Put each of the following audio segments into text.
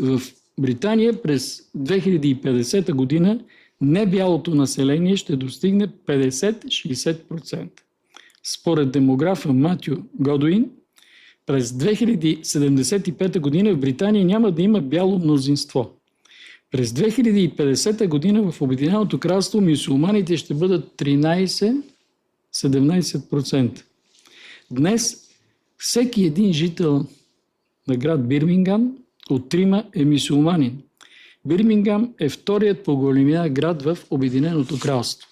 В Британия през 2050 година небялото население ще достигне 50-60%. Според демографа Матю Годуин, през 2075 година в Британия няма да има бяло мнозинство. През 2050 година в Обединеното кралство мюсюлманите ще бъдат 13-17%. Днес всеки един жител на град Бирмингам от трима е мюсюлманин. Бирмингам е вторият по големина град в Обединеното кралство.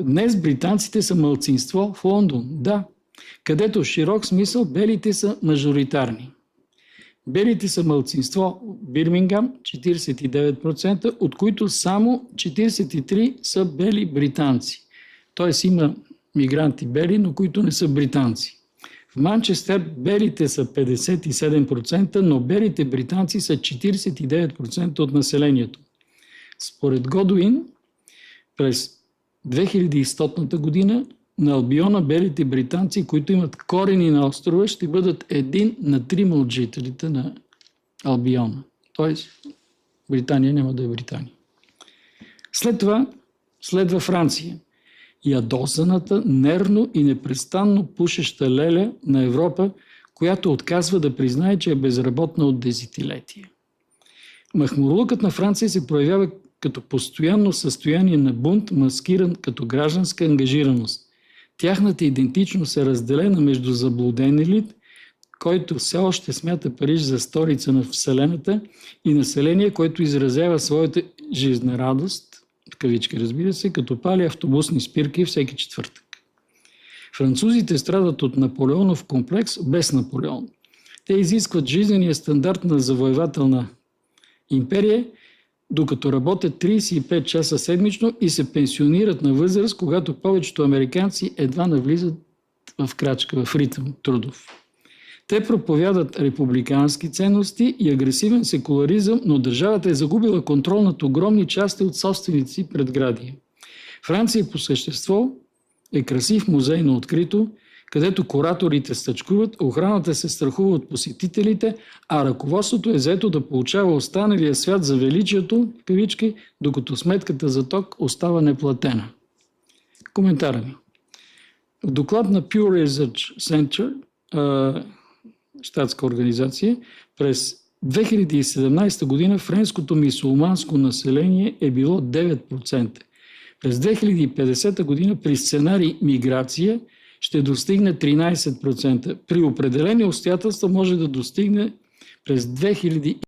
Днес британците са малцинство в Лондон, да, където в широк смисъл белите са мажоритарни. Белите са малцинство в Бирмингам, 49%, от които само 43% са бели британци. Тоест има мигранти бели, но които не са британци. В Манчестър белите са 57%, но белите британци са 49% от населението. Според Годуин, през 2100 година на Албиона белите британци, които имат корени на острова, ще бъдат 1 на 3 от жителите на Албиона. Тоест, Британия няма да е Британия. След това следва Франция. Ядосаната, нервно и непрестанно пушеща леля на Европа, която отказва да признае, че е безработна от десетилетия. Махмурлукът на Франция се проявява като постоянно състояние на бунт, маскиран като гражданска ангажираност. Тяхната идентичност е разделена между заблуден елит, който все още смята Париж за столица на Вселената, и население, което изразява своята жизнерадост, в кавички разбира се, като пали автобусни спирки всеки четвъртък. Французите страдат от Наполеонов комплекс без Наполеон. Те изискват жизнения стандарт на завоевателна империя, докато работят 35 часа седмично и се пенсионират на възраст, когато повечето американци едва навлизат в крачка, в ритъм трудов. Те проповядат републикански ценности и агресивен секуларизъм, но държавата е загубила контрол над огромни части от собствените си предградия. Франция по същество е красив музей на открито, където кураторите стъчкуват, охраната се страхува от посетителите, а ръководството е заето да получава останалия свят за величието, кавички, докато сметката за ток остава неплатена. Коментара ми. В доклад на Pew Research Center, щатска организация, през 2017 година френското мюсюлманско население е било 9%. През 2050 година при сценарий миграция ще достигне 13%. При определени обстоятелства може да достигне през 2000